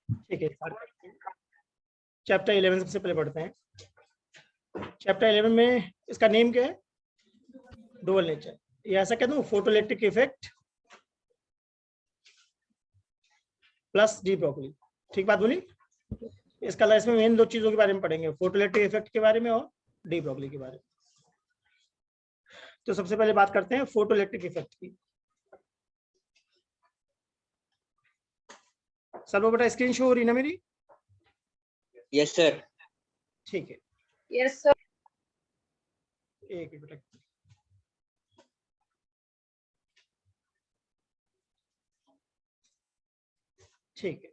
ठीक है, चैप्टर 11 सबसे पहले पढ़ते हैं। चैप्टर 11 में इसका नेम क्या है? Dual nature. ये ऐसा कह दूं, photoelectric effect plus de Broglie. ठीक बात बोली? इसका इसमें मेन दो चीजों के बारे में पढ़ेंगे, फोटोइलेक्ट्रिक इफेक्ट के बारे में और डी ब्रोगली के बारे में। तो सबसे पहले बात करते हैं फोटोइलेक्ट्रिक इफेक्ट की। सर्वो बेटा स्क्रीन शो हो रही ना मेरी? Yes sir. ठीक है, यस सर। एक मिनट। ठीक है,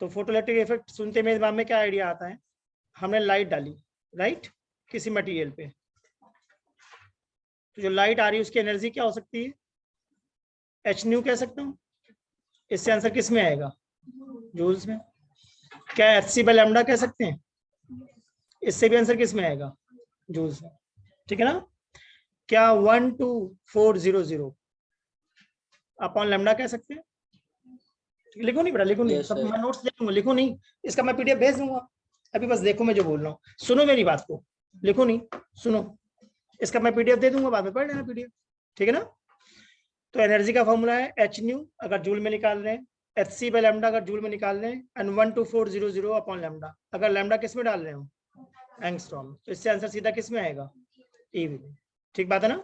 तो फोटोइलेक्ट्रिक इफेक्ट सुनते मेरे दिमाग में क्या आइडिया आता है? हमने लाइट डाली, राइट, किसी मटेरियल पे, तो जो लाइट आ रही है उसकी एनर्जी क्या हो सकती है? एच न्यू कह सकता हूँ। इससे आंसर किस में आएगा? जूल्स में। क्या एच सी बाई लैम्डा कह सकते हैं? इससे भी आंसर किस में आएगा? जूल्स में। ठीक है ना? क्या 12400 अपॉन लैम्डा कह सकते हैं? लिखो नहीं बेटा, लिखो नहीं, Yes, सब sir. मैं नोट्स दे दूंगा, लिखो नहीं। इसका मैं पीडीएफ भेज दूंगा, अभी बस देखो मैं जो बोल रहा हूँ, सुनो मेरी बात को, लिखो नहीं, सुनो। इसका मैं पीडीएफ दे दूंगा, बाद में पढ़ लेना पीडीएफ। ठीक है ना? तो एनर्जी का फॉर्मूला है एच न्यू अगर जूल में निकाल रहे हैं, एच सी बाई लैम्डा अगर जूल में निकाल रहे हैं, एंड 12400 अपॉन लैम्डा अगर लैम्डा किस में डाल रहे हो? एंगस्ट्रॉम। तो इससे आंसर सीधा किस में आएगा? ईवी में। ठीक बात है ना?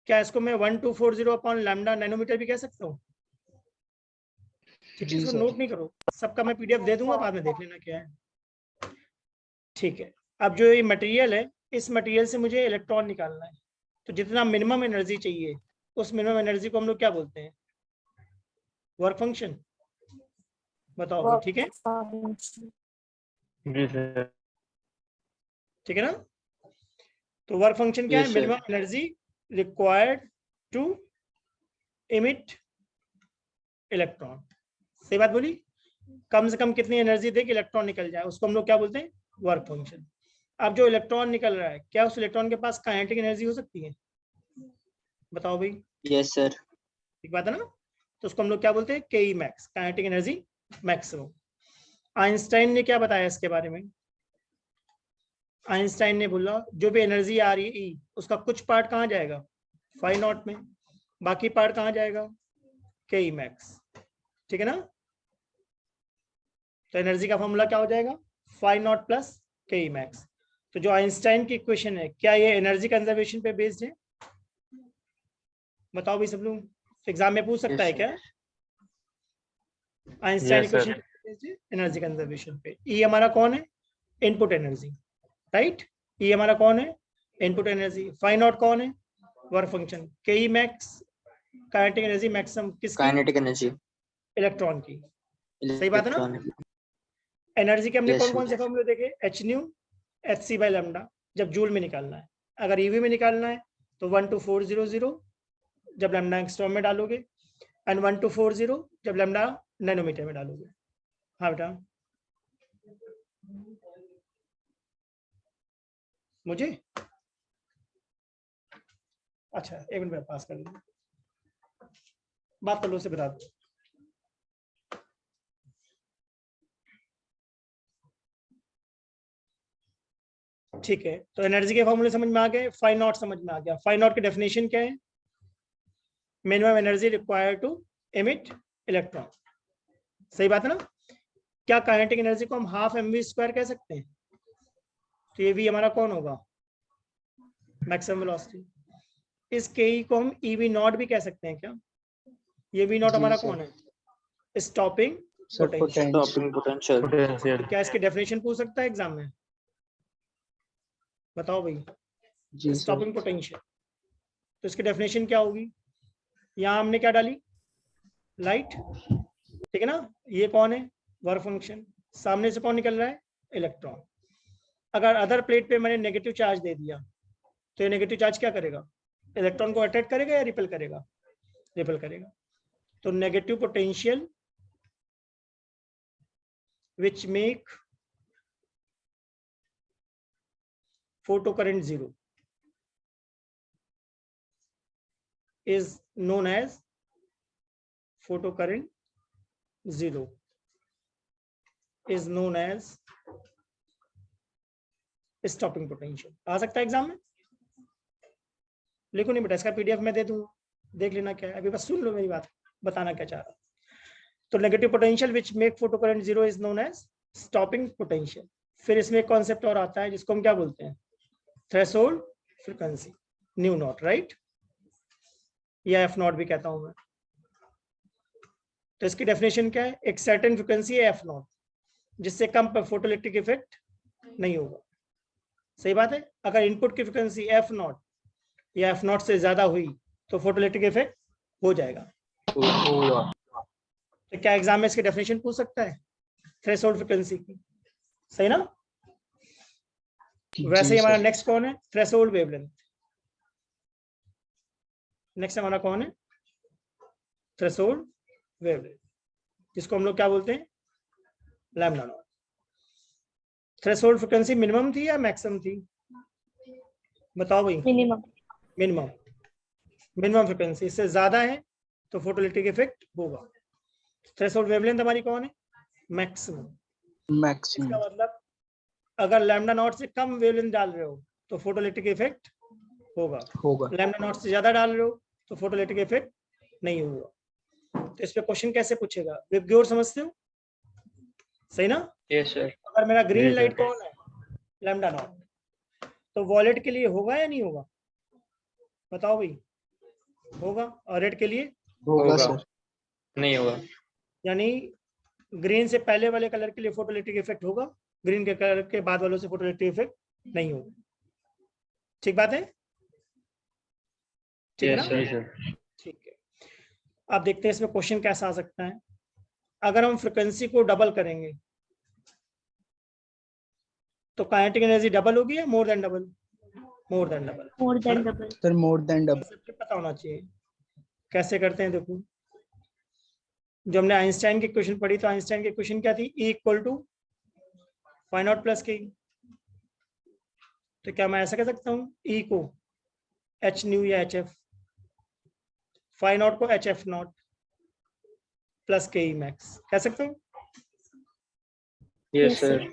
क्या इसको मैं 1240 अपॉन लैम्डा नैनोमीटर भी कह सकता हूँ? ठीक है, इसको नोट नहीं करो, सबका मैं पीडीएफ दे दूंगा, बाद में देख लेना क्या है। ठीक है, अब जो ये मटेरियल है, इस मटेरियल से मुझे इलेक्ट्रॉन निकालना है, तो जितना मिनिमम एनर्जी चाहिए उस मिनिमम एनर्जी को हम लोग क्या बोलते हैं? Work function. बताओ भाई, ठीक है? जी सर। ठीक है ना? तो वर्क फंक्शन क्या है? Yes, sir. Minimum energy required to emit electron. सही बात बोली? कम से कम कितनी एनर्जी दे कि इलेक्ट्रॉन निकल जाए, उसको हम लोग क्या बोलते हैं? Work function. अब जो इलेक्ट्रॉन निकल रहा है, क्या उस इलेक्ट्रॉन के पास काइनेटिक एनर्जी हो सकती है? बताओ भाई, यस सर। ठीक बात है ना? तो उसको हम लोग क्या बोलते हैं? के max, kinetic energy maximum. Einstein ने क्या बताया इसके बारे में? आइंस्टाइन ने बोला जो भी एनर्जी आ रही है ई, उसका कुछ पार्ट कहाँ जाएगा? फाई नॉट में, बाकी पार्ट कहाँ जाएगा? के मैक्स। ठीक है ना? तो एनर्जी का फॉर्मूला क्या हो जाएगा? फाई नॉट प्लस के मैक्स। तो जो आइंस्टाइन की इक्वेशन है, क्या ये एनर्जी कंजर्वेशन पे बेस्ड है? बताओ भाई सब लोग, एग्जाम में पूछ सकता है क्या? Einstein Yes, sir. Equation energy conservation पे। ई हमारा कौन है? Input energy, right? ई हमारा कौन है? Input energy. फाई नॉट कौन है? Work function. के मैक्स काइनेटिक एनर्जी मैक्सिमम किसकी? काइनेटिक एनर्जी इलेक्ट्रॉन की। सही बात है ना? एनर्जी के हमने Yes, कौन sir. कौन से फॉर्मूले देखे? H nu, H C by lambda जब जूल में निकालना है, अगर ईवी में निकालना है तो 12400 जब लैम्डा एंगस्ट्रॉम में डालोगे, एंड 1240 जब लैम्डा नैनोमीटर में डालोगे। हाँ बेटा, मुझे अच्छा एक मिनट पास कर लो, बात कर लो से बता दो। ठीक है, तो एनर्जी के फॉर्मूले समझ में आ गए, फाई नॉट समझ में आ गया। फाई नॉट की डेफिनेशन क्या है? Minimum energy required to emit electron. सही बात है ना? क्या काइनेटिक एनर्जी को हम हाफ mv स्क्वायर कह सकते हैं? तो ये भी हमारा कौन होगा? Maximum velocity. इस के को हम ईवी नॉट भी कह सकते हैं क्या? ये वी नॉट जी, हमारा सर। कौन है? Stopping sir potential. Stopping potential. Potential. क्या इसकी डेफिनेशन पूछ सकता है एग्जाम में? बताओ भाई, जी सर। Stopping potential. तो इसकी डेफिनेशन क्या होगी? यहाँ हमने क्या डाली? लाइट। ठीक है ना? ये कौन है? Work function. सामने से कौन निकल रहा है? इलेक्ट्रॉन। अगर अदर प्लेट पे मैंने नेगेटिव चार्ज दे दिया, तो ये नेगेटिव चार्ज क्या करेगा? इलेक्ट्रॉन को अट्रैक्ट करेगा या रिपेल करेगा? रिपेल करेगा। तो negative potential which make photo current zero is known as photo current 0 is known as stopping potential। आ सकता है एग्जाम में? लिखो नहीं बेटा, इसका पीडीएफ मैं दे दूँ, देख लेना क्या है, अभी बस सुन लो मेरी बात, बताना क्या चाह रहा हूँ। तो negative potential which make photo current 0 is known as stopping potential. फिर इसमें एक कॉन्सेप्ट और आता है जिसको हम क्या बोलते हैं, threshold frequency, new not, right, या एफ नॉट भी कहता हूं मैं। तो इसकी डेफिनेशन क्या है, एक सर्टेन फ्रीक्वेंसी है एफ नॉट, जिससे कम पर फोटोइलेक्ट्रिक इफेक्ट नहीं होगा। सही बात है। अगर इनपुट की फ्रीक्वेंसी एफ नॉट या एफ नॉट से ज्यादा हुई तो फोटोइलेक्ट्रिक इफेक्ट हो जाएगा। तो क्या एग्जाम में इसकी डेफिनेशन पूछ सकता है थ्रेशोल्ड फ्रीक्वेंसी की? सही ना। वैसे ही हमारा नेक्स्ट कौन है, थ्रेशोल्ड वेवलेंथ। नेक्स्ट हमारा कौन है, थ्रेशोल्ड वेवलेंथ, जिसको हम लोग क्या बोलते हैं, lambda naught. Threshold frequency minimum थी या मैक्सिमम थी, बताओ भाई। मिनिमम। मिनिमम, मिनिमम फ्रीक्वेंसी, इससे ज्यादा है तो फोटोइलेक्ट्रिक इफेक्ट होगा। थ्रेशोल्ड वेवलेंथ हमारी कौन है, मैक्सिमम। मैक्सिमम। इसका मतलब अगर लैम्डा नॉट से कम वेवलेंथ डाल रहे हो तो फोटोइलेक्ट्रिक इफेक्ट होगा, लैम्डा नॉट से ज्यादा डाल रहे हो तो फोटोइलेक्ट्रिक इफेक्ट नहीं होगा। तो इस पे क्वेश्चन कैसे पूछेगा, विबग्योर समझते हो? सही ना। Yes sir. अगर मेरा ग्रीन लाइट कौन है, लैम्डा नॉट, तो वॉलेट के लिए होगा या नहीं होगा, बताओ भाई। होगा। और रेड के लिए होगा सर। नहीं होगा। यानी ग्रीन से पहले वाले कलर के लिए फोटोइलेक्ट्रिक इफेक्ट होगा, ग्रीन के कलर के बाद वालों से फोटोइलेक्ट्रिक इफेक्ट नहीं होगा। ठीक बात है, ठीक है ना। ठीक है। अब देखते हैं इसमें क्वेश्चन कैसा आ सकता है। अगर हम फ्रीक्वेंसी को डबल करेंगे तो काइनेटिक एनर्जी डबल होगी या more than double? More than double. More than double. Sir more than double. सबको पता होना चाहिए कैसे करते हैं। देखो, जो हमने आइंस्टाइन की क्वेश्चन पढ़ी, तो आइंस्टाइन की क्वेश्चन क्या थी, E equal to phi naught plus K. तो क्या मैं ऐसा कह सकता हूँ, E को एच न्यू या एच एफ, फाई नॉट को एच एफ नॉट प्लस के ई मैक्स कह सकता हूँ? Yes sir.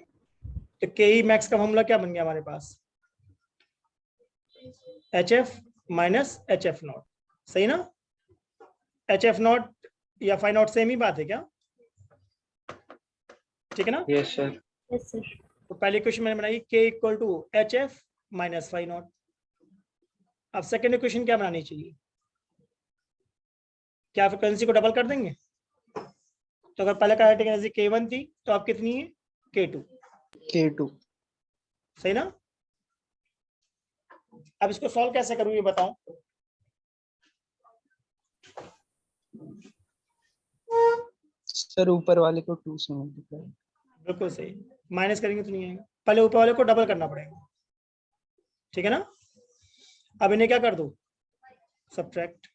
तो के ई मैक्स का फॉर्मूला क्या बन गया हमारे पास, H F minus H F naught. सही ना। एच एफ नॉट या फाई नॉट सेम ही बात है क्या? ठीक है ना। Yes sir. Yes sir. तो पहली क्वेश्चन मैंने बनाई के equal to H F minus phi naught. अब सेकेंड इक्वेशन क्या बनानी चाहिए, क्या फ्रिक्वेंसी को डबल कर देंगे? तो अगर पहले काइनेटिक एनर्जी K1 थी तो अब कितनी है, K2। K2। सही ना। अब इसको सॉल्व कैसे करूं ये बताओ। सर ऊपर वाले को 2 से मल्टीप्लाई। बिल्कुल सही, माइनस करेंगे तो नहीं आएगा, पहले ऊपर वाले को डबल करना पड़ेगा। ठीक है ना। अब इन्हें क्या कर दो, सब्ट्रैक्ट।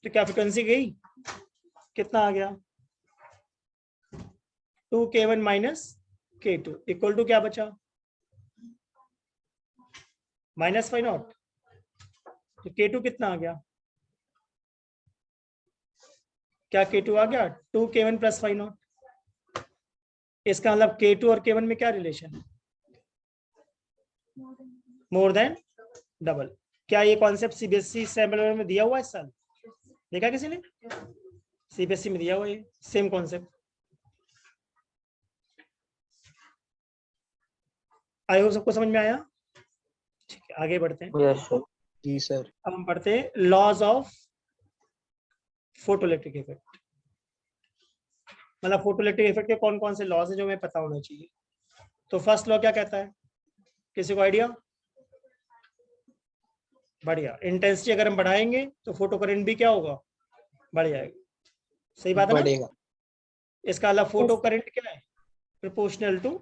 तो क्या फ्रिक्वेंसी गई, कितना आ गया, 2K1 minus K2 equal to क्या बचा, माइनस फाई नॉट। तो K2 कितना आ गया, क्या K2 आ गया, 2K1 प्लस फाई नॉट। इसका मतलब K2 और K1 में क्या रिलेशन है, मोर देन डबल। क्या ये कॉन्सेप्ट सीबीएसई सैम्पल में दिया हुआ है इस साल, देखा किसी ने? सीबीएसई में दिया हुआ है सेम कॉन्सेप्ट। आई होप सबको समझ में आया। ठीक है, आगे बढ़ते हैं। Yes sir. जी सर। अब हम पढ़ते हैं लॉज ऑफ फोटोइलेक्ट्रिक इफेक्ट। मतलब फोटोइलेक्ट्रिक इफेक्ट के कौन कौन से लॉज हैं जो हमें पता होना चाहिए। तो फर्स्ट लॉ क्या कहता है, किसी को आइडिया? बढ़िया, इंटेंसिटी अगर हम बढ़ाएंगे तो फोटो करंट भी क्या होगा, बढ़ जाएगा। सही बात है ना। बढ़ेगा। इसका मतलब फोटो करंट क्या है, proportional to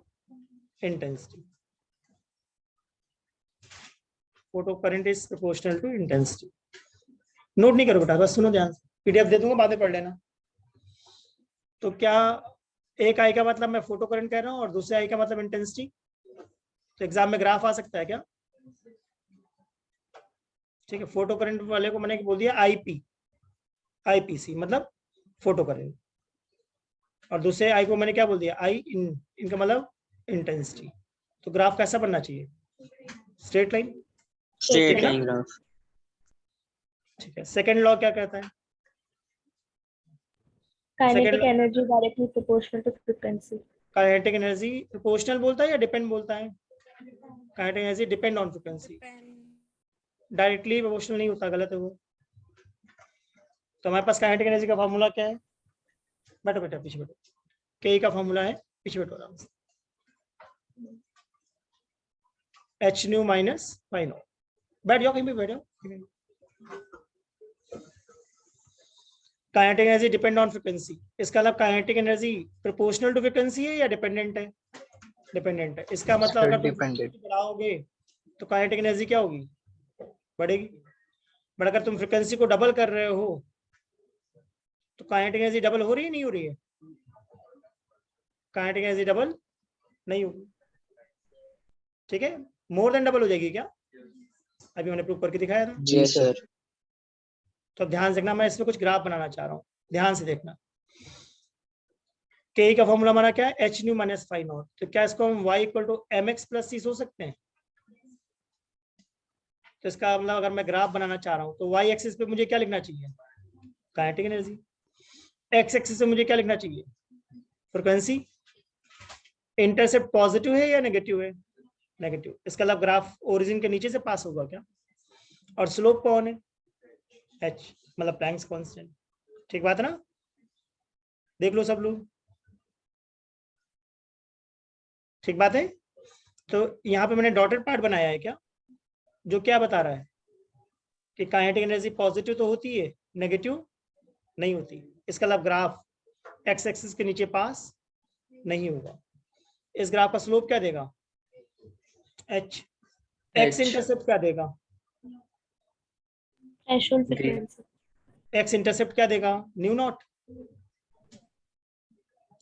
intensity. Photo current is proportional to intensity. Note नहीं करो बेटा, बस सुनो ध्यान से, पीडीएफ दे दूंगा बाद में पढ़ लेना। तो क्या एक आई का मतलब मैं फोटो करंट कह रहा हूँ और दूसरे आई का मतलब इंटेंसिटी। तो एग्जाम में ग्राफ आ सकता है क्या? ठीक है, फोटो करंट वाले को मैंने बोल दिया आईपी, आईपीसी मतलब फोटो करेंगे, और दूसरे आई को मैंने क्या बोल दिया, आई इनका मतलब इंटेंसिटी। तो ग्राफ कैसा बनना चाहिए, स्ट्रेट लाइन, Straight ठीक है line ना? graph. ठीक है। सेकंड लॉ क्या कहता है? Kinetic law- energy directly proportional to frequency. Kinetic energy proportional बोलता है या डिपेंड बोलता है? Kinetic energy depend on frequency, directly proportional नहीं होता, गलत है वो। तो हमारे पास काइनेटिक एनर्जी का फार्मूला क्या है? बैठो बेटा, पीछे बैठो। के का फार्मूला है, पीछे बैठो आराम से, H nu minus phi naught. बैठ जाओ, कहीं भी बैठ जाओ। Kinetic energy depend on frequency, इसका मतलब kinetic energy proportional to frequency है या डिपेंडेंट है? डिपेंडेंट है। इसका मतलब अगर तुम Dependent. frequency बढ़ाओगे तो काइनेटिक एनर्जी क्या होगी, बढ़ेगी। बट अगर तुम फ्रीक्वेंसी को डबल कर रहे हो तो काइनेटिक एनर्जी डबल हो रही है, नहीं हो रही है? काइनेटिक एनर्जी डबल नहीं होगी, ठीक है। मोर देन डबल हो जाएगी क्या? अभी मैंने प्रूव करके दिखाया था। जी Yes, सर। sir. तो अब ध्यान से देखना, मैं इसमें कुछ ग्राफ बनाना चाह रहा हूँ, ध्यान से देखना। के का फॉर्मूला हमारा क्या है, H nu minus phi naught. तो क्या इसको हम y equal to M X plus C सोच सकते हैं? तो इसका मतलब अगर मैं ग्राफ बनाना चाह रहा हूँ तो y एक्सिस पे मुझे क्या लिखना चाहिए, काइनेटिक एनर्जी। x एक्सिस पे मुझे क्या लिखना चाहिए, फ्रीक्वेंसी। इंटरसेप्ट पॉजिटिव है या नेगेटिव है? नेगेटिव। इसका मतलब ग्राफ ओरिजिन के नीचे से पास होगा क्या? और स्लोप कौन है, h, मतलब प्लैंक्स कांस्टेंट। ठीक बात है ना? देख लो सब लोग, ठीक बात है। तो यहाँ पे मैंने डॉटेड पार्ट बनाया है क्या, जो क्या बता रहा है कि काइनेटिक एनर्जी पॉजिटिव तो होती है, नेगेटिव नहीं होती। इसका मतलब ग्राफ एक्स एक्सिस के नीचे पास नहीं होगा। इस ग्राफ का स्लोप क्या देगा, एच। X H. इंटरसेप्ट क्या देगा, Threshold Great. frequency. X intercept क्या देगा, न्यू नॉट।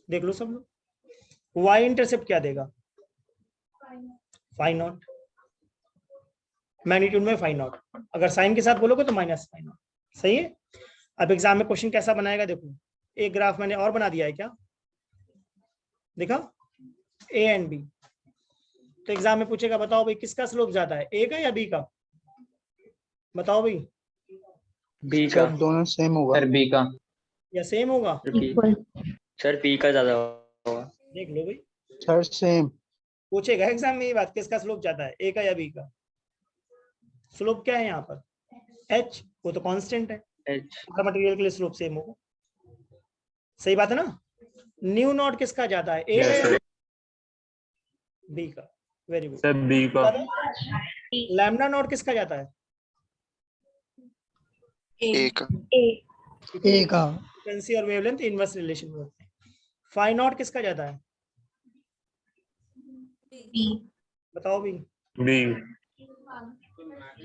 देख लो सब लोग। वाई इंटरसेप्ट क्या देगा, फाई नॉट। मैग्नीट्यूड में फाई नॉट, अगर साइन के साथ बोलोगे तो माइनस फाई नॉट। सही है। अब एग्जाम में क्वेश्चन कैसा बनाएगा, देखो एक ग्राफ मैंने और बना दिया है क्या, देखा, ए एंड बी। तो एग्जाम में पूछेगा बताओ भाई किसका स्लोप ज्यादा है, ए का या बी का? बताओ भाई, B का. सर दोनों सेम होगा। Sir, B का. या सेम होगा? Sir, B. Equal. Sir, B का ज्यादा होगा. देख लो भाई, सर सेम। पूछेगा एग्जाम में ये बात, किसका स्लोप ज्यादा है, ए का या बी का? स्लोप क्या है यहाँ पर, एच, वो तो कांस्टेंट है, H. हर मटेरियल के लिए स्लोप सेम होगा। सही बात है ना? न्यू नॉट किसका ज्यादा है, ए का या बी का? Very good. सर बी का। लैम्डा नॉट किसका ज्यादा है, एक A. ए का। फ्रीक्वेंसी और वेवलेंथ इनवर्स रिलेशन में होते हैं। फाई नॉट किसका ज्यादा है, B. बताओ भी, बी।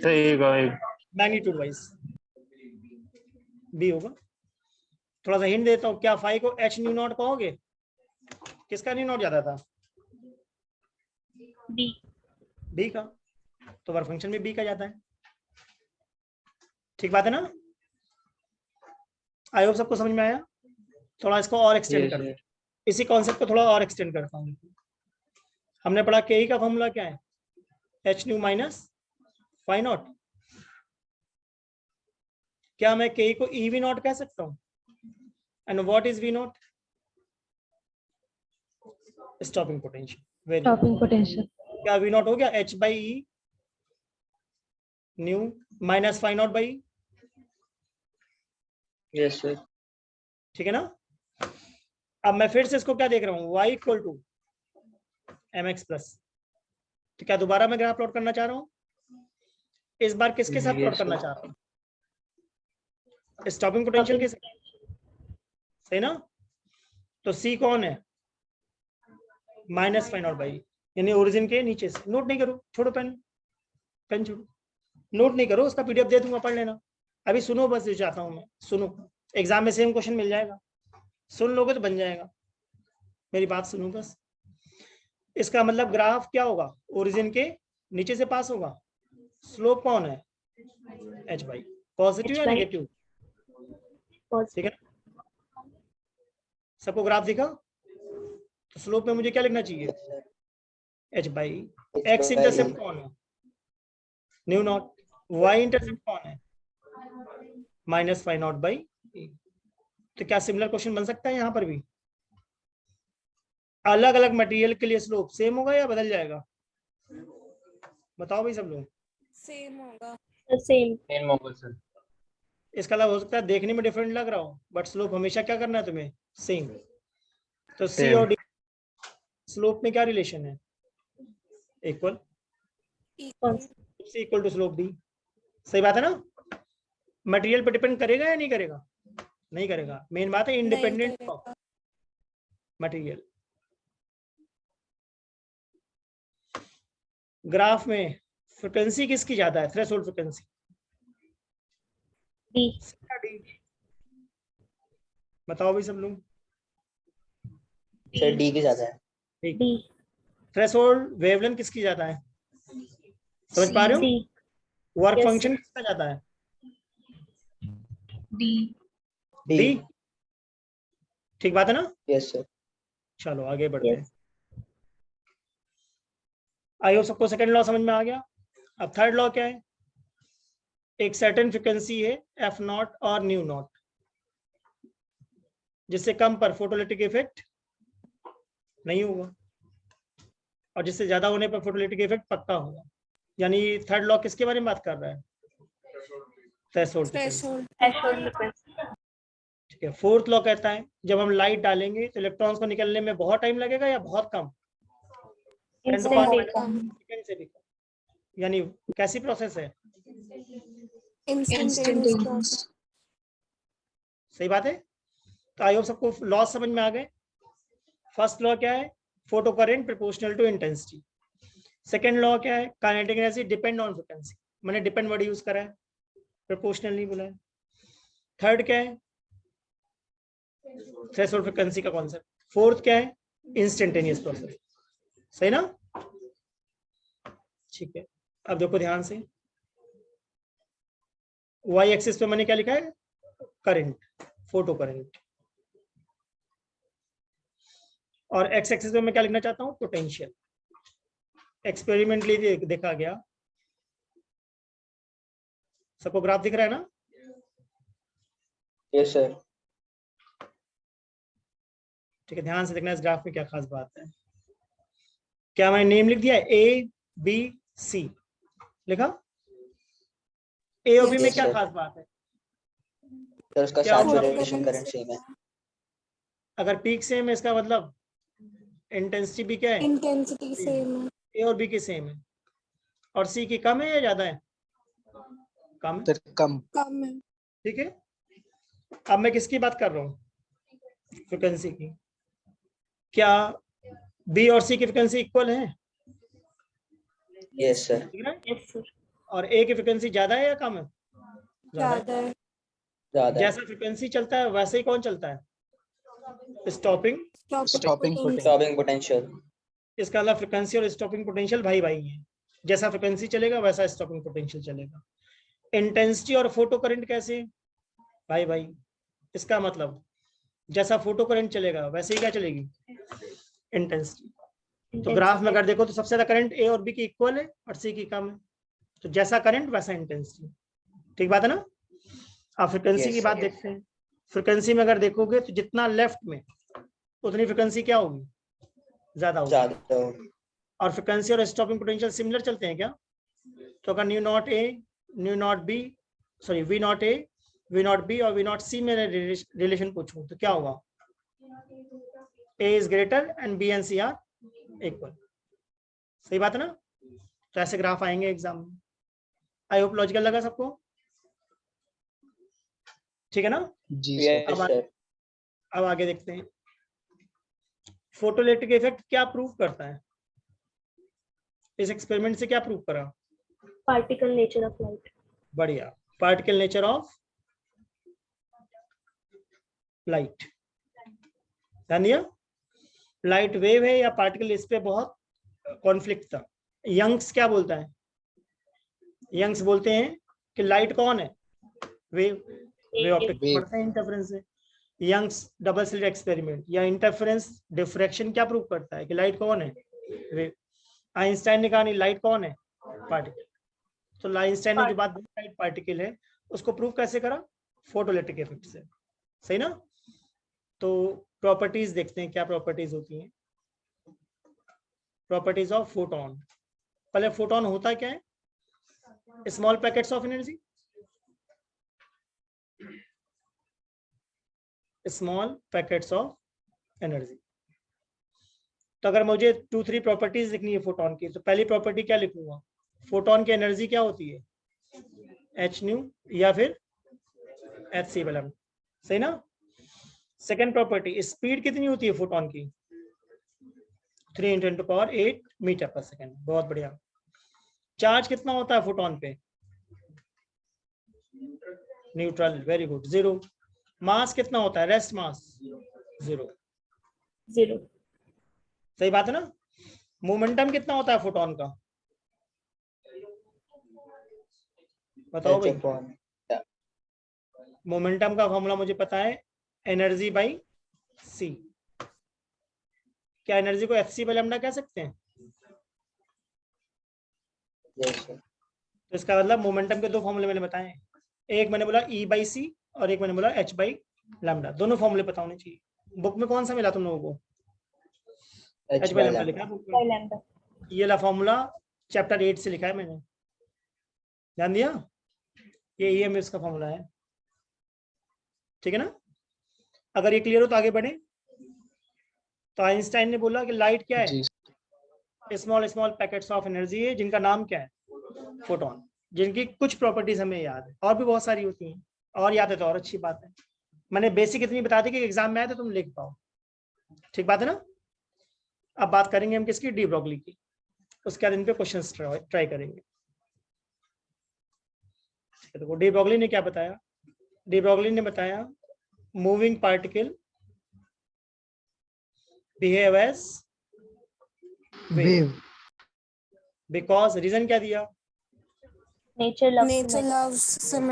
सर ए का, एक। मैग्नीट्यूड वाइज बी होगा। थोड़ा सा हिंट देता हूँ, क्या फाई को एच न्यू नॉट कहोगे? किसका न्यू नॉट ज्यादा था, B. बी का। तो वर्क फंक्शन में बी का जाता है। ठीक बात है ना? आई होप सबको समझ में आया। थोड़ा इसको और एक्सटेंड Yes, कर, sir. इसी कॉन्सेप्ट को थोड़ा और एक्सटेंड करता हूँ। हमने पढ़ा के का फॉर्मूला क्या है, H nu minus phi naught. क्या मैं के को ई वी नॉट कह सकता हूँ? And what is V naught, stopping potential. Very good. Stopping potential. क्या वी नॉट हो गया, H by E nu minus phi naught by, Yes, sir. ठीक है ना? अब मैं फिर से इसको क्या देख रहा हूँ, y equal to M X plus. तो क्या दोबारा मैं ग्राफ प्लॉट करना चाह रहा हूँ? इस बार किसके साथ Yes, प्लॉट करना sir. चाह रहा हूँ, स्टॉपिंग पोटेंशियल के साथ। सही ना? तो c कौन है, माइनस फाई नॉट बाई, यानी ओरिजिन के नीचे से। नोट नहीं करो, छोड़ो पेन, पेन छोड़ो, नोट नहीं करो, उसका पीडीएफ दे दूंगा, पढ़ लेना। अभी सुनो बस, जो चाहता हूँ मैं, सुनो। एग्जाम में सेम क्वेश्चन मिल जाएगा, सुन लोगे तो बन जाएगा। मेरी बात सुनो बस। इसका मतलब ग्राफ क्या होगा, ओरिजिन के नीचे से पास होगा। स्लोप कौन है, एच बाई, पॉजिटिव या H by नेगेटिव? ठीक है। सबको ग्राफ दिखा? तो स्लोप में मुझे क्या लिखना चाहिए? h बाई x इंटरसेप्ट कौन है? New not. y इंटरसेप्ट कौन है? Minus five not by. तो क्या सिमिलर क्वेश्चन बन सकता है यहाँ पर भी? अलग अलग मटेरियल के लिए स्लोप सेम होगा या बदल जाएगा? बताओ भाई सब लोग। सेम होगा। सेम। सेम होगा सर। इसका मतलब हो सकता है देखने में डिफरेंट लग रहा हो, बट स्लोप हमेशा क्या करना है तुम्हें? सेम। तो सी Same. और डी स्लोप में क्या रिलेशन है? Equal. Equal. C equal to slope D. सही बात है ना? मटेरियल पे डिपेंड करेगा या नहीं करेगा? नहीं करेगा। मेन बात है इंडिपेंडेंट ऑफ मटेरियल। ग्राफ में फ्रिक्वेंसी किसकी ज्यादा है? Threshold frequency D. बताओ भाई सब लोग। सर डी की ज्यादा है। ठीक। डी। थ्रेशोल्ड वेवलेंथ किसकी ज्यादा है? समझ पा रहे हो? सी। वर्क Yes, फंक्शन किसका ज्यादा है? डी। डी। ठीक बात है ना? Yes sir. चलो आगे बढ़ते हैं। Yes. आई होप सबको सेकंड लॉ समझ में आ गया। अब थर्ड लॉ क्या है? एक सर्टेन फ्रिक्वेंसी है एफ नॉट और न्यू नॉट, जिससे कम पर फोटोलिटिक इफेक्ट नहीं होगा और जिससे ज्यादा होने पर फोटोलिटिक इफेक्ट पक्का होगा। यानी थर्ड लॉ किसके बारे में बात कर रहा है? Threshold frequency. थ्रेशोल्ड। ठीक है। फोर्थ लॉ कहता है जब हम लाइट डालेंगे तो इलेक्ट्रॉन्स को निकलने में बहुत टाइम लगेगा या बहुत कम? सेकंड से भी कम। यानी कैसी प्रोसेस है? इंस्टेंटेनियस। सही बात है। तो आई होप सबको लॉ समझ में आ गए। फर्स्ट लॉ क्या है? Photo current proportional to intensity. Second law क्या है? Kinetic energy depend on frequency. मैंने डिपेंड वर्ड यूज करा है, प्रोपोर्शनल नहीं बोला है। थर्ड क्या है? थ्रेशोल्ड फ्रिक्वेंसी का कॉन्सेप्ट। फोर्थ क्या है? Instantaneous process. सही ना? ठीक है। अब देखो ध्यान से, वाई एक्सिस पे मैंने क्या लिखा है? Current, photo current. और एक्स एक्सिस पे मैं क्या लिखना चाहता हूं? पोटेंशियल। एक्सपेरिमेंटली देखा गया। सबको ग्राफ दिख रहा है ना? Yes sir. ठीक है, ध्यान से देखना इस ग्राफ में क्या खास बात है। क्या मैंने नेम लिख दिया? ए बी सी लिखा? ए और बी में Yes, क्या sir. खास बात है? सर उसका क्या हुआ? सैचुरेशन करंट सेम है। अगर पीक सेम है इसका मतलब इंटेंसिटी भी क्या है? इंटेंसिटी सेम है। ए और बी की सेम है। और सी की कम है या ज्यादा है? कम है। सर कम। कम है। ठीक है। अब मैं किसकी बात कर रहा हूँ? फ्रिक्वेंसी की। क्या बी और सी की फ्रिक्वेंसी इक्वल है? Yes sir. ठीक है। Yes sir. और ए की फ्रिक्वेंसी ज्यादा है या कम है? ज्यादा है। ज्यादा है। जैसा फ्रिक्वेंसी चलता है वैसे ही कौन चलता है? Stopping. Stopping potential. Stopping potential. इसका मतलब फ्रिक्वेंसी और स्टॉपिंग पोटेंशियल भाई भाई है। जैसा फ्रिक्वेंसी चलेगा वैसा स्टॉपिंग पोटेंशियल चलेगा। इंटेंसिटी और फोटो करंट कैसे? भाई भाई। इसका मतलब जैसा फोटो करंट चलेगा वैसे ही क्या चलेगी? इंटेंसिटी। तो ग्राफ में अगर देखो तो सबसे ज्यादा करंट ए और बी की इक्वल है और सी की कम है। तो जैसा करंट वैसा इंटेंसिटी। ठीक बात है ना? आप फ्रिक्वेंसी Yes, की बात sir. देखते हैं। फ्रिक्वेंसी में अगर देखोगे तो जितना लेफ्ट में उतनी फ्रिक्वेंसी क्या होगी? ज्यादा होगी। ज्यादा होगी। और फ्रिक्वेंसी और स्टॉपिंग पोटेंशियल सिमिलर चलते हैं क्या? तो अगर nu naught A, nu naught B, sorry V naught A, V naught B और वी नॉट सी में रिलेशन पूछूं तो क्या होगा? A is greater and B and C are equal. सही बात है ना? तो ऐसे ग्राफ आएंगे एग्जाम में। आई होप लॉजिकल लगा सबको। ठीक है ना? जी यस सर। सर। अब आगे देखते हैं। फोटोइलेक्ट्रिक इफेक्ट क्या प्रूव करता है? इस एक्सपेरिमेंट से क्या प्रूव करा? Particle nature of light. बढ़िया। Particle nature of light. ध्यान दिया? लाइट वेव है या पार्टिकल, इस पे बहुत कॉन्फ्लिक्ट था। यंग्स क्या बोलता है? यंग्स बोलते हैं कि लाइट कौन है? वेव। वे ऑप्टिक्स Wave. पढ़ते हैं इंटरफेरेंस से। यंग्स डबल स्लिट एक्सपेरिमेंट या इंटरफेरेंस डिफ्रैक्शन क्या प्रूव करता है कि लाइट कौन है, वेव। आइंस्टाइन ने कहा नहीं लाइट कौन है, पार्टिकल। तो आइंस्टाइन ने जो बात लाइट पार्टिकल है उसको प्रूव कैसे करा, फोटोइलेक्ट्रिक इफेक्ट से, सही ना। तो प्रॉपर्टीज देखते हैं क्या प्रॉपर्टीज होती हैं। Properties of photon. पहले फोटोन होता क्या है, small packets of energy, small packets of energy. तो अगर मुझे 2-3 प्रॉपर्टीज लिखनी है फोटोन की, तो पहली प्रॉपर्टी क्या लिखूंगा, फोटोन की एनर्जी क्या होती है, एच न्यू या फिर एच सी बलम, सही ना। सेकेंड प्रॉपर्टी, स्पीड कितनी होती है फोटोन की, 3 × 10⁸ मीटर पर सेकेंड, बहुत बढ़िया। चार्ज कितना होता है फोटोन पे, न्यूट्रल, वेरी गुड, 0। मास कितना होता है, रेस्ट मास 0, 0. सही बात है ना। मोमेंटम कितना होता है फोटोन का, बताओ H भाई। upon मोमेंटम का फॉर्मूला मुझे पता है, एनर्जी बाई सी। क्या एनर्जी को एफ सी बाई लैम्डा कह सकते हैं, yes sir. तो इसका मतलब मोमेंटम के दो फॉर्मूले मैंने बताए, एक मैंने बोला ई बाई सी और एक मैंने बोला एच बाई लैम्डा, दोनों फॉर्मूले पता होने चाहिए। बुक में कौन सा मिला तुम लोगों को, H H by by lambda lambda. लिखा है बुक By में, lambda. ये ला फॉर्मूला चैप्टर 8 से लिखा है मैंने, ध्यान दिया, ये ईएमएस का फॉर्मूला है, ठीक है ना। अगर ये क्लियर हो तो आगे बढ़े। तो आइंस्टाइन ने बोला कि लाइट क्या है, जी small small packets of energy है जिनका नाम क्या है, फोटोन, जिनकी कुछ प्रॉपर्टीज हमें याद है, और भी बहुत सारी होती हैं, और याद है तो और अच्छी बात है। मैंने बेसिक इतनी बता दी कि एग्जाम में आए तो तुम लिख पाओ, ठीक बात है ना। अब बात करेंगे हम किसकी, डी ब्रॉगली की, उसके बाद इन पे क्वेश्चंस ट्राई करेंगे। तो डी ब्रॉगली ने क्या बताया, डी ब्रॉगली ने बताया moving particle behave as wave because, reason क्या दिया, Nature loves Nature symmetry. loves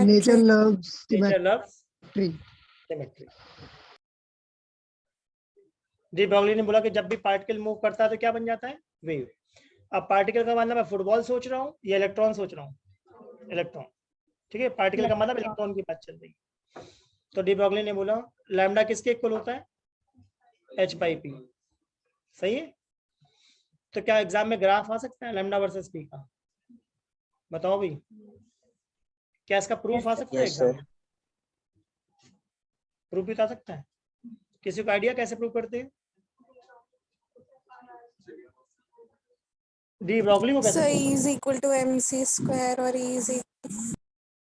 nature symmetry. Loves nature loves symmetry. Symmetry. De Broglie ने बोला कि जब भी पार्टिकल मूव करता है तो क्या बन जाता है, वेव। अब पार्टिकल का मतलब मैं फुटबॉल सोच रहा हूँ या इलेक्ट्रॉन सोच रहा हूँ, इलेक्ट्रॉन, ठीक है। पार्टिकल का मतलब इलेक्ट्रॉन की बात चल रही है। तो डी ब्रॉगली ने बोला लैम्डा किसके इक्वल होता है, एच बाई पी, सही है। तो क्या एग्जाम में ग्राफ आ सकता है लैम्डा वर्सेस पी का, बताओ भाई, क्या इसका प्रूफ आ सकता है Yes, एग्जाम sir. में, प्रूफ भी आ सकता है, किसी को आइडिया कैसे प्रूव करते हैं, डी ब्रॉगली को कैसे So prove E is equal to mc square or E is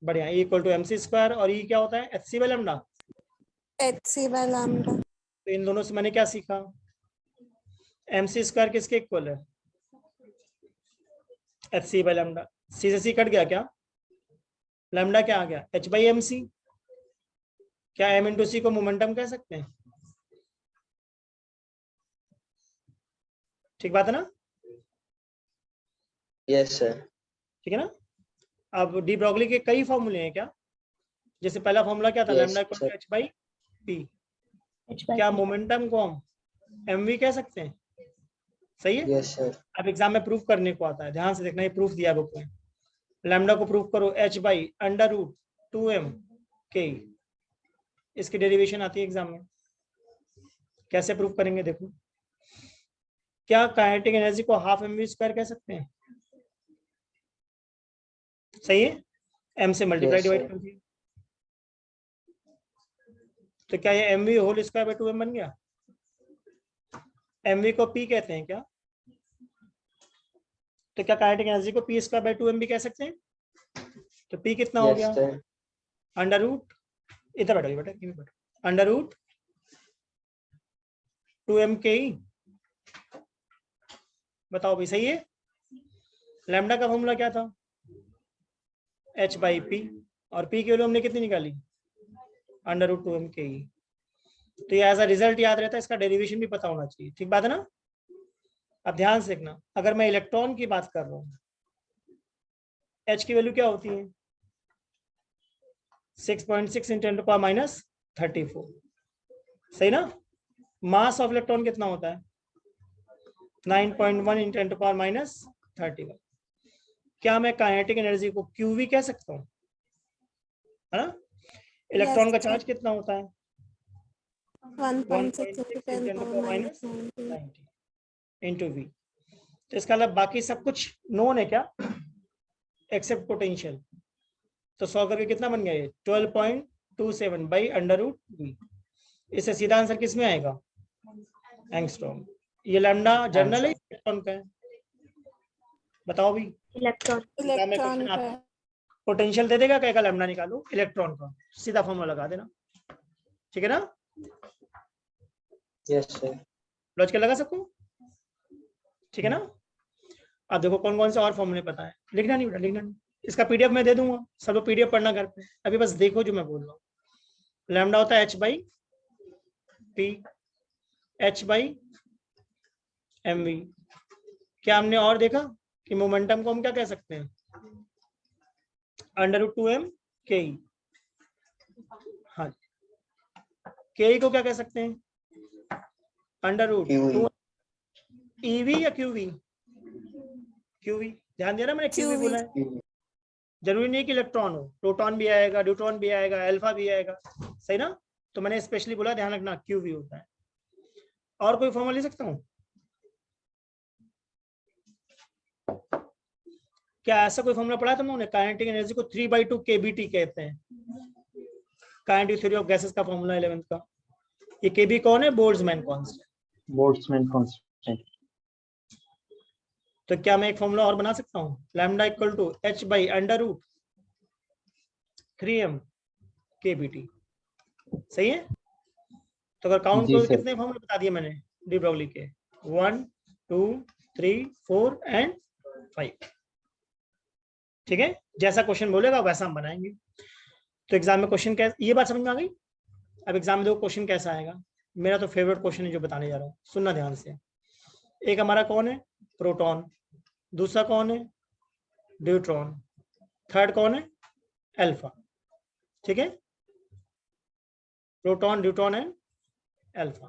बढ़िया, E equal to M C square, और E क्या होता है, H C by lambda. hc by lambda. तो इन दोनों से मैंने क्या सीखा, एम सी स्क्वायर किसके इक्वल है, एच सी बाई लैम्डा। सी से सी कट गया, क्या लैम्डा क्या आ गया, एच बाई एम सी। क्या एम इंटू सी को मोमेंटम कह सकते हैं, ठीक बात है ना, Yes sir. ठीक है ना। अब डी ब्रॉगली के कई फॉर्मूले हैं क्या, जैसे पहला फॉर्मूला क्या था, Yes, lambda equal to sir. H by P. H by क्या P. मोमेंटम को हम एम वी कह सकते हैं, सही है। Yes sir. अब एग्जाम में प्रूफ करने को आता है, ध्यान से देखना, ये प्रूफ दिया बुक में, लैम्डा को प्रूफ करो H by under root 2m के, इसकी डेरिवेशन आती है एग्जाम में, कैसे प्रूफ करेंगे देखो। क्या काइनेटिक एनर्जी को हाफ एम वी स्क्वायर कह सकते हैं, सही है, m से मल्टीप्लाई Yes, डिवाइड sir. कर दिया, तो क्या ये M V whole square by 2m बन गया। एम वी को p कहते हैं क्या, तो क्या काइनेटिक एनर्जी को p स्क्वायर बाई 2m भी कह सकते हैं, तो p कितना हो Yes गया, sir. अंडर रूट, इधर बैठो बेटा, इधर बैठो, अंडर रूट 2m के ही, बताओ भाई, सही है। लैम्डा का फॉर्मूला क्या था, h बाई पी, और p की वैल्यू हमने कितनी निकाली, अंडर रूट 2m के ही। तो ये एज अ रिजल्ट याद रहता है, इसका डेरिवेशन भी पता होना चाहिए, ठीक बात है ना। अब ध्यान से देखना, अगर मैं इलेक्ट्रॉन की बात कर रहा हूँ, h की वैल्यू क्या होती है, 6.6 × 10⁻³ सही ना। मास ऑफ इलेक्ट्रॉन कितना होता है 9.1 × 10⁻31। क्या मैं काइनेटिक एनर्जी को क्यूवी कह सकता हूँ, है ना। इलेक्ट्रॉन का sir. चार्ज कितना होता है 1.6 1.6 into × 10⁻90 10⁻90. Into we. तो इसका मतलब बाकी सब कुछ नोन है क्या, एक्सेप्ट पोटेंशियल। तो 100 करके कितना बन गया ये 12.27 बाई √v। इससे सीधा आंसर किस में आएगा एंगस्ट्रॉम। ये लैम्डा जर्नल है इलेक्ट्रॉन का है, बताओ भी। इलेक्ट्रॉन। इलेक्ट्रॉन का है। पोटेंशियल दे देगा, कहेगा लैम्डा निकालो इलेक्ट्रॉन का, सीधा फॉर्मूला लगा देना, ठीक है ना। Yes sir. लॉजिकल लगा सबको, ठीक है ना। अब देखो कौन कौन से और फॉर्मूले पता है, लिखना नहीं बेटा, लिखना नहीं। इसका पीडीएफ मैं दे दूंगा, सब लोग पीडीएफ पढ़ना घर पे, अभी बस देखो जो मैं बोल रहा हूँ। लैम्डा होता है h/p, h/mv। क्या हमने और देखा कि मोमेंटम को हम क्या कह सकते हैं √2m ke। हाँ, ke को क्या कह सकते हैं √2 ev या qv। qv ध्यान देना, मैंने qv बोला है। जरूरी नहीं कि इलेक्ट्रॉन हो, प्रोटॉन भी आएगा, न्यूट्रॉन भी आएगा, अल्फा भी आएगा, सही ना। तो मैंने स्पेशली बोला ध्यान रखना क्यूवी होता है। और कोई फॉर्मूला ले सकता हूँ क्या, ऐसा कोई फॉर्मूला पढ़ा तुम लोगों ने। काइनेटिक एनर्जी को 3/2 kBT कहते हैं, काइनेटिक थ्योरी ऑफ गैसेस का फॉर्मूला 11th का। ये केबी कौन है, बोल्ट्जमैन कांस्टेंट। Boltzmann constant. तो क्या मैं एक फॉर्मूला और बना सकता हूँ, lambda equal to h/√3m kBT, सही है। तो अगर काउंट करो कितने फॉर्मूले बता दिए मैंने डी ब्रॉगली के, 1 2 3 4 एंड 5, ठीक है। जैसा क्वेश्चन बोलेगा वैसा हम बनाएंगे। तो एग्जाम में क्वेश्चन कैसे, ये बात समझ में आ गई। अब एग्जाम में देखो क्वेश्चन कैसा आएगा। मेरा तो फेवरेट क्वेश्चन है जो बताने जा रहा हूँ, सुनना ध्यान से। एक हमारा कौन है प्रोटॉन, दूसरा कौन है न्यूट्रॉन, थर्ड कौन है अल्फा, ठीक है। Proton neutron and alpha.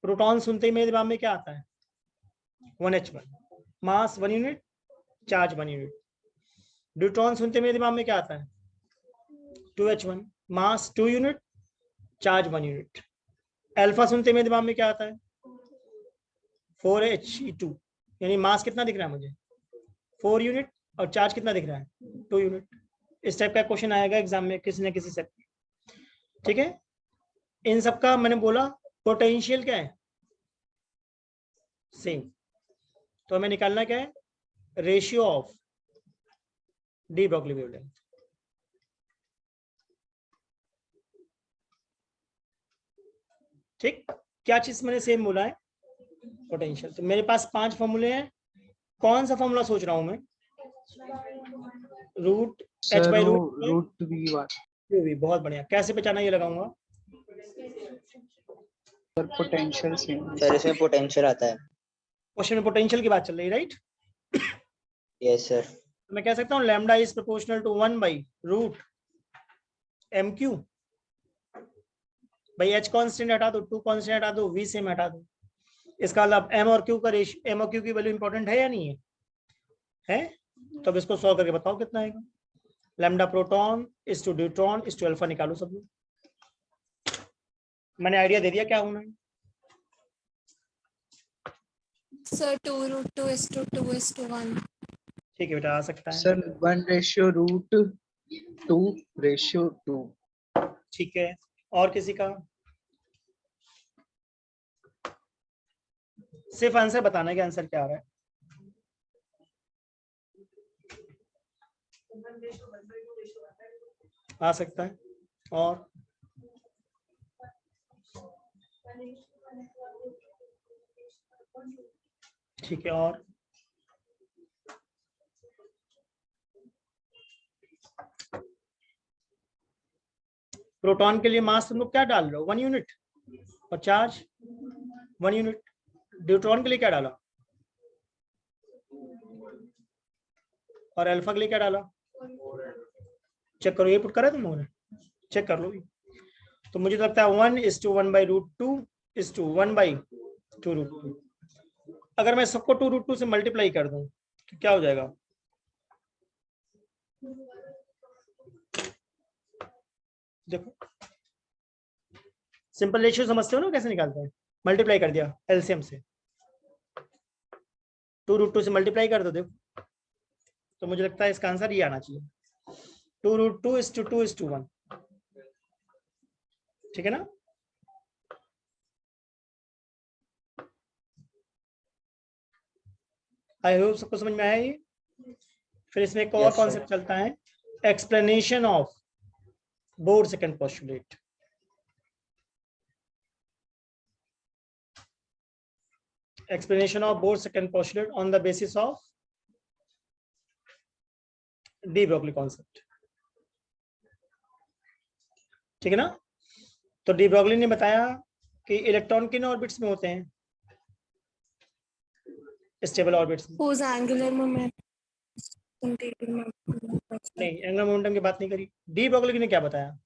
Proton सुनते ही मेरे दिमाग में क्या आता है 1h1, मास 1 यूनिट, चार्ज 1 यूनिट। न्यूट्रॉन सुनते मेरे दिमाग में क्या आता है 2h1, मास 2 यूनिट, चार्ज 1 यूनिट। अल्फा सुनते मेरे दिमाग में क्या आता है 4He2, यानी मास कितना दिख रहा है मुझे 4 यूनिट और चार्ज कितना दिख रहा है 2 यूनिट। इस टाइप का क्वेश्चन आएगा एग्जाम में किसी न किसी सेट में, ठीक है। इन सबका मैंने बोला पोटेंशियल क्या है सेम, तो हमें निकालना क्या है ratio of de Broglie wavelength. ठीक, क्या चीज मैंने सेम बोला है पोटेंशियल। तो मेरे पास 5 फॉर्मूले हैं, कौन सा फॉर्मूला सोच रहा हूं मैं √h/√v। बहुत बढ़िया, कैसे पहचाना ये लगाऊंगा सर पोटेंशियल सेम सर इसमें पोटेंशियल आता है। क्वेश्चन में पोटेंशियल की बात चल रही है, राइट। Yes sir. मैं कह सकता हूँ lambda is proportional to 1/√mq। भाई h कांस्टेंट हटा दो, 2 कांस्टेंट हटा दो, v सेम हटा दो। इसका मतलब m और q का रेशियो, m और q की वैल्यू इंपॉर्टेंट है या नहीं है, है? तो अब इसको सॉल्व करके बताओ कितना आएगा। Lambda proton is to neutron is to alpha निकालो सब लोग। मैंने आइडिया दे दिया क्या होना है। Sir, 2√2:2:1. ठीक है बेटा, आ सकता है। सर 1:√2:2। ठीक है, और किसी का सिर्फ आंसर बताना है कि आंसर क्या आ रहा है। आ सकता है, और ठीक है, और प्रोटॉन के लिए मास तुम लोग क्या डाल रहे हो 1 यूनिट और चार्ज 1 यूनिट। न्यूट्रॉन के लिए क्या डाला और अल्फा के लिए क्या डाला, चेक करो, ये पुट करा तुम लोगों ने, चेक कर लो भी। तो मुझे लगता है 1:1/√2 अगर मैं सबको 2√2 से मल्टीप्लाई कर दूं तो क्या हो जाएगा? देखो सिंपल रेशियो समझते हो ना कैसे निकालते हैं? मल्टीप्लाई कर दिया एलसीएम से, 2√2 से मल्टीप्लाई कर दो, देखो तो मुझे लगता है इसका आंसर ये आना चाहिए, 2√2:2:1। ठीक है ना? आई होप सबको समझ में आया ये। फिर इसमें एक और Yes, sir. कॉन्सेप्ट चलता है, explanation of board second postulate. Explanation of Bohr's second postulate on the basis of de Broglie concept। ठीक है ना? तो डी ब्रोगली ने बताया कि इलेक्ट्रॉन किन ऑर्बिट्स में होते हैं? स्टेबल ऑर्बिट्स में। whose angular momentum नहीं, एंगुलर मोमेंटम की बात नहीं करी। डी ब्रोगली ने क्या बताया?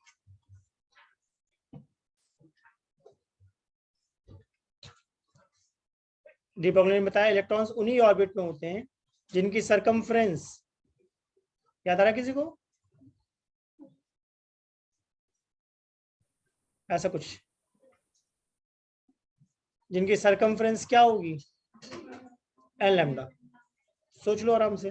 डी ब्रोगली ने बताया इलेक्ट्रॉन्स उन्हीं ऑर्बिट में होते हैं जिनकी सरकमफ्रेंस, याद आ रहा है किसी को? ऐसा कुछ, जिनकी सरकमफ्रेंस क्या होगी? N lambda. सोच लो आराम से।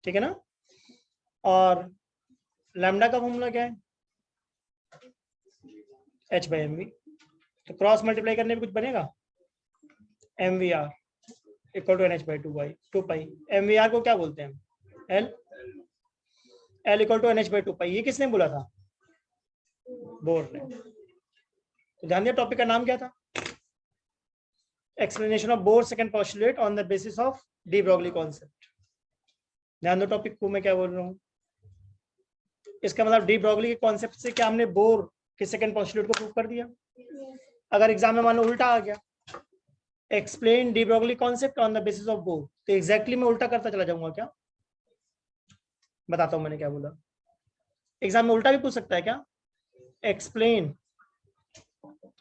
ठीक है ना? और लैम्डा का फॉर्मूला क्या है? h/mv। तो क्रॉस मल्टीप्लाई करने में कुछ बनेगा? mvr = nh/2 mvr को क्या बोलते हैं? l = nh/2। ये किसने बोला था? बोर ने। तो ध्यान दिया टॉपिक का नाम क्या था? Explanation of bore second postulate on the basis of de Broglie concept. ध्यान दो टॉपिक को मैं क्या बोल रहा हूँ। इसका मतलब डी ब्रोगली के कॉन्सेप्ट से क्या हमने बोर के सेकंड पोस्टुलेट को प्रूव कर दिया? अगर एग्जाम में मान लो उल्टा आ गया, explain de Broglie concept on the basis of bore, तो एग्जैक्टली मैं उल्टा करता चला जाऊंगा क्या? बताता हूं मैंने क्या बोला। एग्जाम में उल्टा भी पूछ सकता है क्या? Explain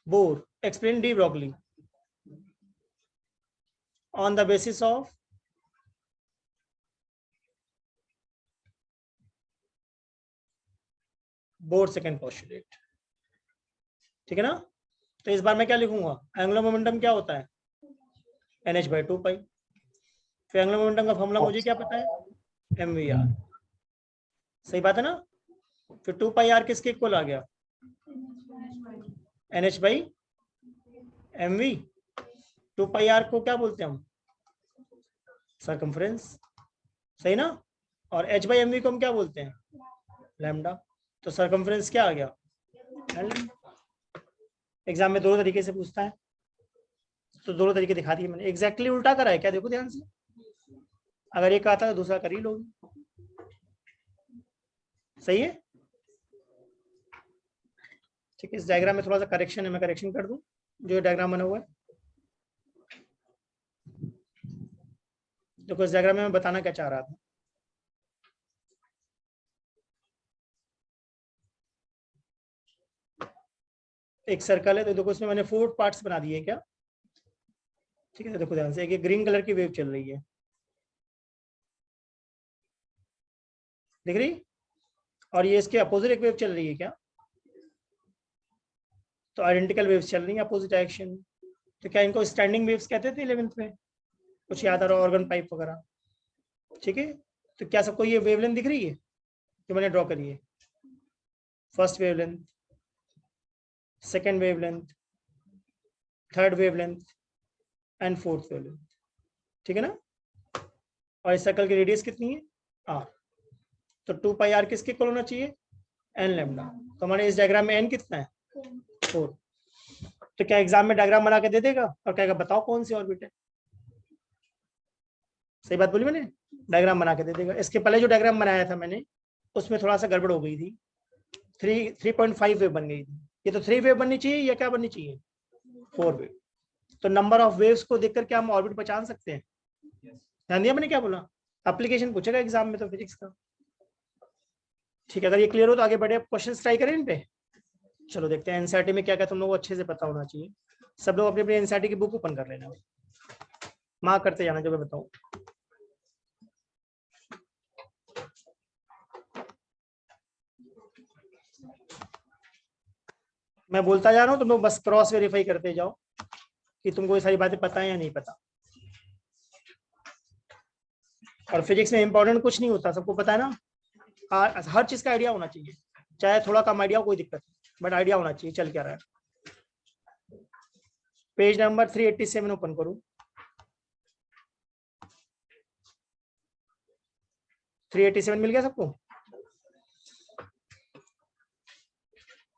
bore, explain de Broglie on the basis of bore second postulate. ठीक है ना? तो इस बार मैं क्या लिखूंगा? एंगुलर मोमेंटम क्या होता है? nh/2 पाई। फिर एंगुलर मोमेंटम का फॉर्मूला मुझे क्या पता है? mvr। सही बात है ना? फिर 2 पाई r किसके इक्वल आ गया? nh/mv। 2 पाई r को क्या बोलते हैं हम? सरकमफ्रेंस। सही ना? और h/mv को हम क्या बोलते हैं? लैम्डा। तो सरकमफ्रेंस क्या आ गया? एग्जाम में दोनों तरीके से पूछता है, तो दोनों तरीके दिखा दिए मैंने। एग्जैक्टली उल्टा करा है क्या? देखो ध्यान से, अगर एक आता है तो दूसरा कर ही लोगे। सही है? ठीक है। इस डायग्राम में थोड़ा सा करेक्शन है, मैं करेक्शन कर दूं जो डायग्राम बना हुआ है। देखो इस डायग्राम में मैं बताना क्या चाह रहा था। एक सर्कल है, तो देखो इसमें मैंने 4 पार्ट्स बना दिए क्या? ठीक है, तो देखो ध्यान से, एक ग्रीन कलर की वेव चल रही है, दिख रही? और ये इसके अपोजिट एक वेव चल रही है क्या? तो आइडेंटिकल वेव्स चल रही है अपोजिट डायरेक्शन। तो क्या इनको स्टैंडिंग वेव्स कहते थे 11th में? कुछ याद आ रहा? ऑर्गन पाइप वगैरह। ठीक है, तो क्या सबको ये वेवलेंथ दिख रही है जो मैंने ड्रॉ करी है? First wavelength, second wavelength, third wavelength and fourth wavelength. ठीक है ना? और इस सर्कल की रेडियस कितनी है? r। तो 2 पाई r किसके इक्वल होना चाहिए? n lambda. तो हमारे इस डायग्राम में n कितना है? 4। तो क्या एग्जाम में डायग्राम बना के दे देगा और कहेगा बताओ कौन सी ऑर्बिट है? सही बात बोली मैंने? डायग्राम बना के दे देगा। इसके पहले जो डायग्राम बनाया था मैंने, उसमें थोड़ा सा गड़बड़ हो गई थी, 3.5 वेव बन गई थी। ये तो 3 वेव बननी चाहिए या क्या बननी चाहिए? 4 वेव। तो नंबर ऑफ वेव्स को देखकर क्या हम ऑर्बिट पहचान सकते हैं? ध्यान दिया मैंने क्या बोला? एप्लीकेशन पूछेगा एग्जाम में तो फिजिक्स का। ठीक है, अगर ये क्लियर हो तो आगे बढ़े, क्वेश्चन ट्राई करें इन पे। चलो देखते हैं एनसीईआरटी में क्या क्या तुम लोगों को अच्छे से पता होना चाहिए। सब लोग अपनी अपनी एनसीईआरटी की बुक ओपन कर लेना, मार्क करते जाना जो मैं बताऊं। मैं बोलता जा रहा हूं, तुम लोग बस क्रॉस वेरीफाई करते जाओ कि तुमको ये सारी बातें पता है या नहीं पता। और फिजिक्स में इंपॉर्टेंट कुछ नहीं होता, सबको पता है ना। हर चीज का आइडिया होना चाहिए, चाहे थोड़ा कम आइडिया हो कोई दिक्कत नहीं, बट आइडिया होना चाहिए चल क्या रहा है। पेज नंबर 387 ओपन करो। 387 मिल गया सबको?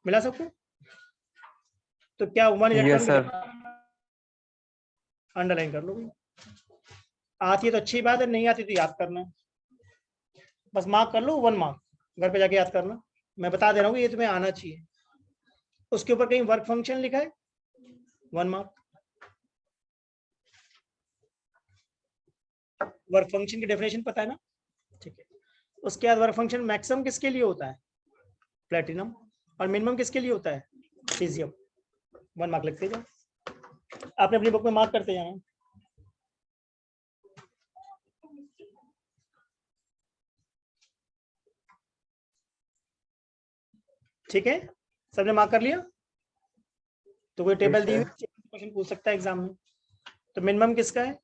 मिला सबको? तो क्या 1 यस सर। अंडरलाइन कर लो। आती है तो अच्छी बात है, नहीं आती तो याद करना, बस मार्क कर लो 1 मार्क, घर पे जाके याद करना। मैं बता दे रहा हूँ ये तुम्हें आना चाहिए। उसके ऊपर कहीं वर्क फंक्शन लिखा है, 1 मार्क। वर्क फंक्शन की डेफिनेशन पता है ना? ठीक है। उसके बाद वर्क फंक्शन मैक्सिमम किसके लिए होता है? प्लेटिनम। और मिनिमम किसके लिए होता है? सीजियम। 1 मार्क लिखते जाओ, आपने अपनी बुक में मार्क करते जाना। ठीक है, सबने मार्क कर लिया? तो कोई टेबल दी हुई क्वेश्चन पूछ सकता है एग्जाम में। तो मिनिमम किसका है?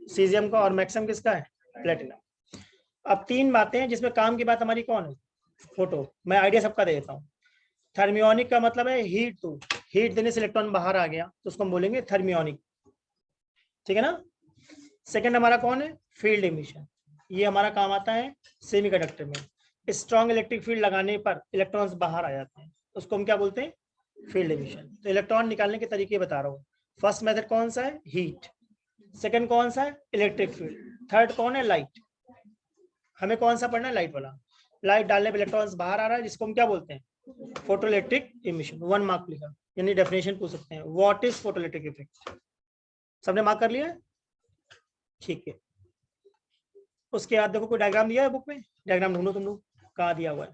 सीजियम का। और मैक्सिमम किसका है? प्लेटिनम। अब 3 बातें हैं जिसमें काम की बात हमारी कौन है? फोटो। मैं आइडिया सबका दे देता हूँ। थर्मियोनिक का मतलब है हीट टू, हीट देने से इलेक्ट्रॉन बाहर आ गया तो उसको हम बोलेंगे थर्मियोनिक। ठीक है ना? सेकंड हमारा कौन है? Field emission. ये हमारा काम आता है सेमीकंडक्टर में। स्ट्रॉन्ग इलेक्ट्रिक फील्ड लगाने पर इलेक्ट्रॉन्स बाहर आ जाते हैं, उसको हम क्या बोलते हैं? Field emission. तो इलेक्ट्रॉन निकालने के तरीके बता रहा हूँ। फर्स्ट मेथड कौन सा है? हीट। सेकंड कौन सा है? Electric field. थर्ड कौन है? लाइट। हमें कौन सा पढ़ना है? लाइट वाला। लाइट डालने पर इलेक्ट्रॉन्स बाहर आ रहा है, जिसको हम क्या बोलते हैं? Photo electric emission. 1 मार्क लिखा, यानी डेफिनेशन पूछ सकते हैं, what is photo electric effect. सबने मार्क कर लिया है? ठीक है। उसके बाद देखो कोई डायग्राम दिया है बुक में, डायग्राम ढूंढो तुम लोग, कहाँ दिया हुआ है?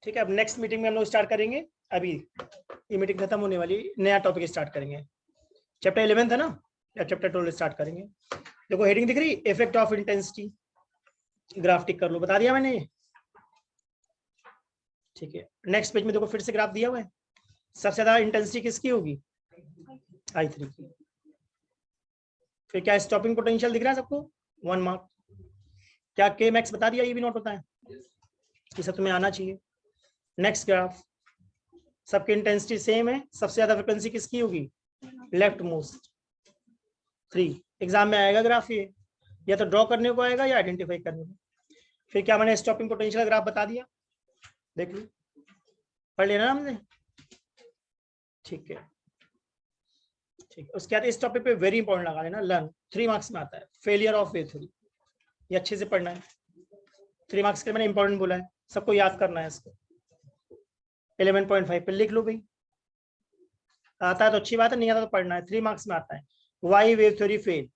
ठीक है, अब नेक्स्ट मीटिंग में हम लोग स्टार्ट करेंगे। अभी ये मीटिंग खत्म होने वाली, नया टॉपिक स्टार्ट करेंगे। चैप्टर 11 था ना, या चैप्टर 12 स्टार्ट करेंगे। देखो हेडिंग दिख रही, इफेक्ट ऑफ इंटेंसिटी। ग्राफ टिक कर लो, बता दिया मैंने ये। ठीक है, नेक्स्ट पेज में देखो फिर से ग्राफ दिया हुआ है। सबसे ज्यादा इंटेंसिटी किसकी होगी? I3 की। फिर क्या स्टॉपिंग पोटेंशियल दिख रहा है सबको? 1 मार्क। क्या के मैक्स बता दिया? ये भी नोट होता है, ये सब तुम्हें आना चाहिए। नेक्स्ट ग्राफ, सबकी इंटेंसिटी सेम है, सबसे ज्यादा फ्रिक्वेंसी किसकी होगी? Left most 3। एग्जाम में आएगा ग्राफ ये, या तो ड्रॉ करने को आएगा या आइडेंटिफाई करने को। फिर क्या मैंने स्टॉपिंग पोटेंशियल ग्राफ बता दिया, देख लो, पढ़ लेना हमने। ठीक है, ठीक है। उसके बाद इस टॉपिक पे वेरी इंपॉर्टेंट लगा लेना, लर्न 3 मार्क्स में आता है, फेलियर ऑफ वेव थ्योरी। ये अच्छे से पढ़ना है, 3 मार्क्स के मैंने इंपॉर्टेंट बोला है, सबको याद करना है इसको। 11.5 पे लिख लो भाई, आता है तो अच्छी बात है, नहीं आता तो पढ़ना है, 3 मार्क्स में आता है। Y wave theory fail,